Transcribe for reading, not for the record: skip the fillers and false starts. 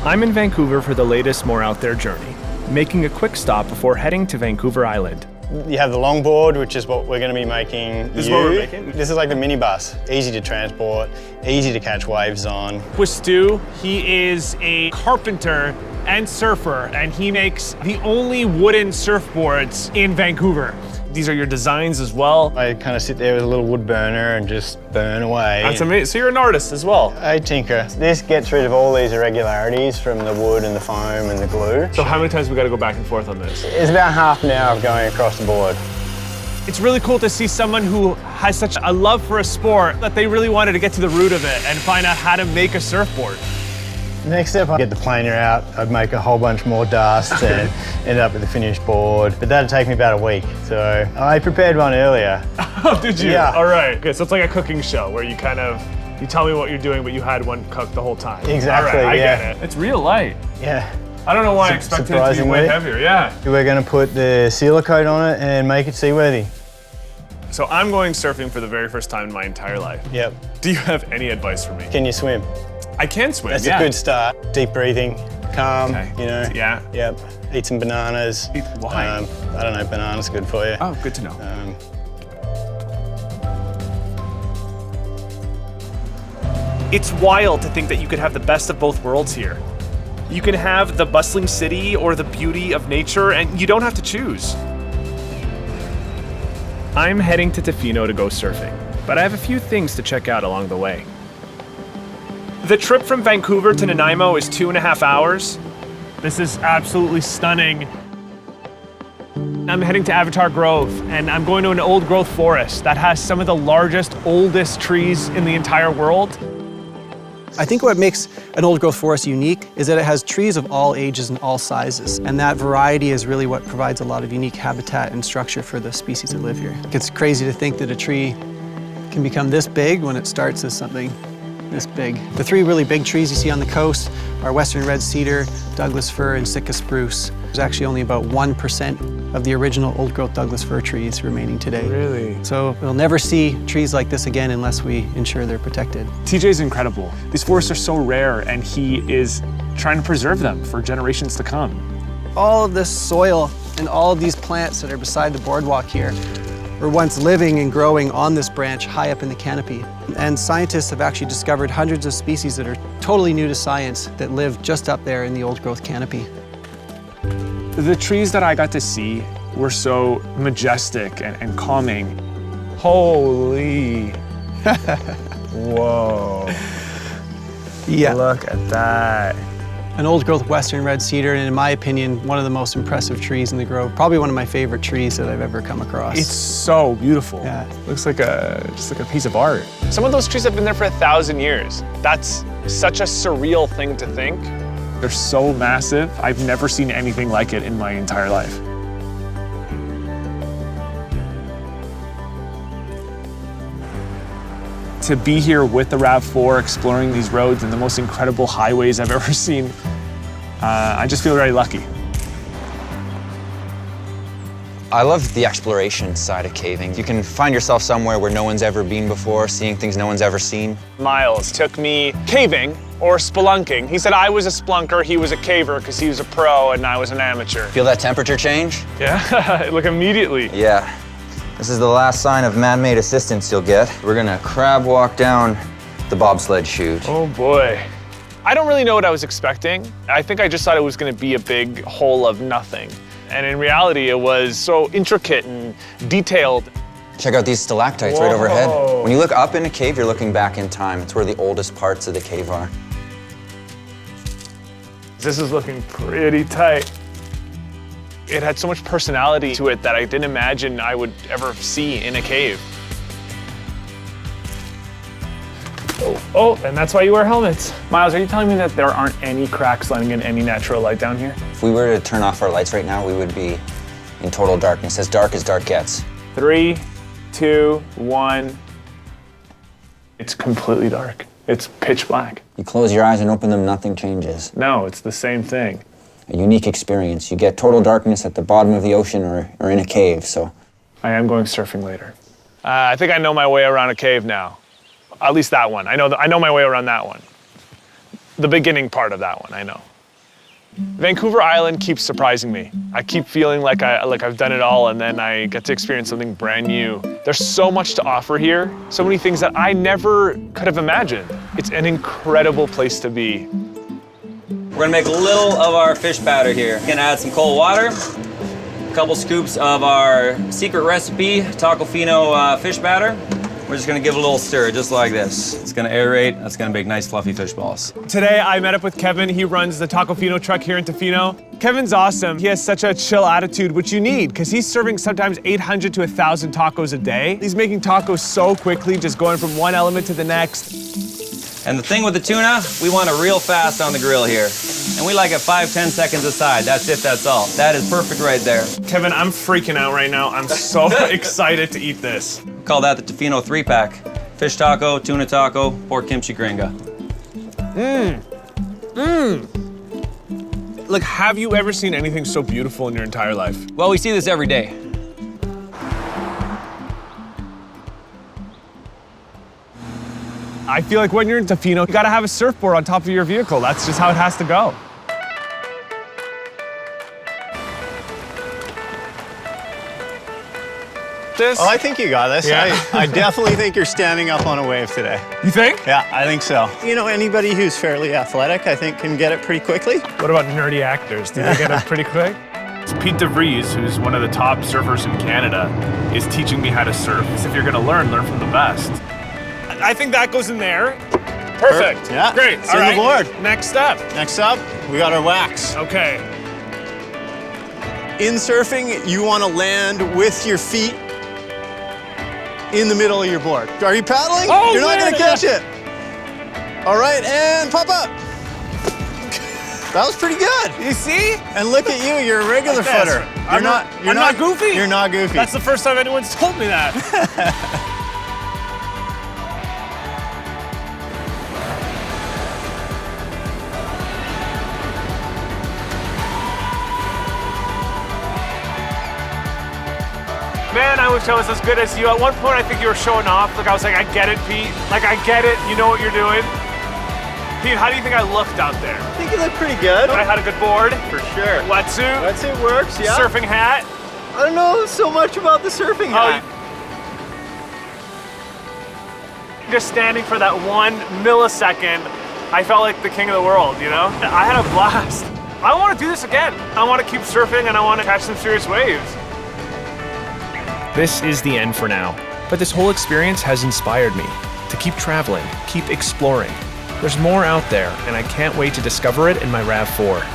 I'm in Vancouver for the latest More Out There journey, making a quick stop before heading to Vancouver Island. You have the longboard, which is what we're going to be making. This is what we're making? This is like the minibus. Easy to transport, easy to catch waves on. With Stu, he is a carpenter and surfer, and he makes the only wooden surfboards in Vancouver. These are your designs as well. I kind of sit there with a little wood burner and just burn away. That's amazing. So you're an artist as well. I tinker. This gets rid of all these irregularities from the wood and the foam and the glue. So how many times we got to go back and forth on this? It's about half an hour of going across the board. It's really cool to see someone who has such a love for a sport that they really wanted to get to the root of it and find out how to make a surfboard. Next step, I'd get the planer out. I'd make a whole bunch more dust and end up with a finished board. But that'd take me about a week. So I prepared one earlier. Oh, did you? Yeah. All right. Okay, so it's like a cooking show where you you tell me what you're doing, but you had one cooked the whole time. Exactly, All right, yeah. I get it. It's real light. Yeah. I don't know why I expected it to be way heavier, yeah. We're gonna put the sealer coat on it and make it seaworthy. So I'm going surfing for the very first time in my entire life. Yep. Do you have any advice for me? Can you swim? I can swim, That's a good start. Deep breathing, calm, you know. Yeah. Yep. Eat some bananas. Why? I don't know, bananas are good for you. Oh, good to know. It's wild to think that you could have the best of both worlds here. You can have the bustling city or the beauty of nature, and you don't have to choose. I'm heading to Tofino to go surfing, but I have a few things to check out along the way. The trip from Vancouver to Nanaimo is 2.5 hours. This is absolutely stunning. I'm heading to Avatar Grove, and I'm going to an old growth forest that has some of the largest, oldest trees in the entire world. I think what makes an old growth forest unique is that it has trees of all ages and all sizes. And that variety is really what provides a lot of unique habitat and structure for the species that live here. It's crazy to think that a tree can become this big when it starts as something this big. The three really big trees you see on the coast are western red cedar, Douglas fir, and Sitka spruce. There's actually only about 1% of the original old growth Douglas fir trees remaining today. Really? So we'll never see trees like this again unless we ensure they're protected. TJ's incredible. These forests are so rare, and he is trying to preserve them for generations to come. All of this soil and all of these plants that are beside the boardwalk here were once living and growing on this branch high up in the canopy. And scientists have actually discovered hundreds of species that are totally new to science that live just up there in the old growth canopy. The trees that I got to see were so majestic and calming. Holy. Whoa. Yeah. Look at that. An old growth western red cedar, and in my opinion, one of the most impressive trees in the grove. Probably one of my favorite trees that I've ever come across. It's so beautiful. Yeah. Looks like just like a piece of art. Some of those trees have been there for 1,000 years. That's such a surreal thing to think. They're so massive. I've never seen anything like it in my entire life. To be here with the RAV4, exploring these roads and the most incredible highways I've ever seen, I just feel very lucky. I love the exploration side of caving. You can find yourself somewhere where no one's ever been before, seeing things no one's ever seen. Myles took me caving or spelunking. He said I was a splunker, he was a caver because he was a pro and I was an amateur. Feel that temperature change? Yeah, like immediately. Yeah. This is the last sign of man-made assistance you'll get. We're gonna crab walk down the bobsled chute. Oh boy. I don't really know what I was expecting. I think I just thought it was gonna be a big hole of nothing. And in reality, it was so intricate and detailed. Check out these stalactites right overhead. When you look up in a cave, you're looking back in time. It's where the oldest parts of the cave are. This is looking pretty tight. It had so much personality to it that I didn't imagine I would ever see in a cave. Oh, and that's why you wear helmets. Myles, are you telling me that there aren't any cracks letting in any natural light down here? If we were to turn off our lights right now, we would be in total darkness, as dark gets. 3, 2, 1. It's completely dark. It's pitch black. You close your eyes and open them, nothing changes. No, it's the same thing. A unique experience. You get total darkness at the bottom of the ocean or in a cave, so. I am going surfing later. I think I know my way around a cave now. At least that one. I know my way around that one. The beginning part of that one, I know. Vancouver Island keeps surprising me. I keep feeling like I've done it all, and then I get to experience something brand new. There's so much to offer here, so many things that I never could have imagined. It's an incredible place to be. We're gonna make a little of our fish batter here. Gonna add some cold water, a couple scoops of our secret recipe Tacofino fish batter. We're just gonna give it a little stir, just like this. It's gonna aerate, that's gonna make nice fluffy fish balls. Today I met up with Kevin. He runs the Tacofino truck here in Tofino. Kevin's awesome. He has such a chill attitude, which you need, because he's serving sometimes 800 to 1,000 tacos a day. He's making tacos so quickly, just going from one element to the next. And the thing with the tuna, we want it real fast on the grill here. And we like it 5-10 seconds aside. That's it, that's all. That is perfect right there. Kevin, I'm freaking out right now. I'm so excited to eat this. Call that the Tofino 3-pack. Fish taco, tuna taco, pork kimchi gringa. Like, have you ever seen anything so beautiful in your entire life? Well, we see this every day. I feel like when you're in Tofino, you gotta have a surfboard on top of your vehicle. That's just how it has to go. Oh, I think you got this. Yeah. I definitely think you're standing up on a wave today. You think? Yeah, I think so. You know, anybody who's fairly athletic, I think, can get it pretty quickly. What about nerdy actors? Do they get it pretty quick? Pete DEVRIES, who's one of the top surfers in Canada, is teaching me how to surf. If you're gonna learn from the best. I think that goes in there. Perfect. Yeah. Great. It's on the board. Next up. Next up, we got our wax. Okay. In surfing, you want to land with your feet in the middle of your board. Are you paddling? Oh, You're not man, gonna catch it. All right, and pop up. That was pretty good. You see? And look at you, you're a regular footer. I'm not goofy. You're not goofy. That's the first time anyone's told me that. Man, I wish I was as good as you. At one point, I think you were showing off. Like, I was like, I get it, Pete. Like, I get it. You know what you're doing. Pete, how do you think I looked out there? I think you look pretty good. I had a good board. For sure. Wetsuit. Wetsuit works, yeah. Surfing hat. I don't know so much about the surfing hat. Just standing for that 1 millisecond, I felt like the king of the world, you know? I had a blast. I want to do this again. I want to keep surfing and I want to catch some serious waves. This is the end for now, but this whole experience has inspired me to keep traveling, keep exploring. There's more out there, and I can't wait to discover it in my RAV4.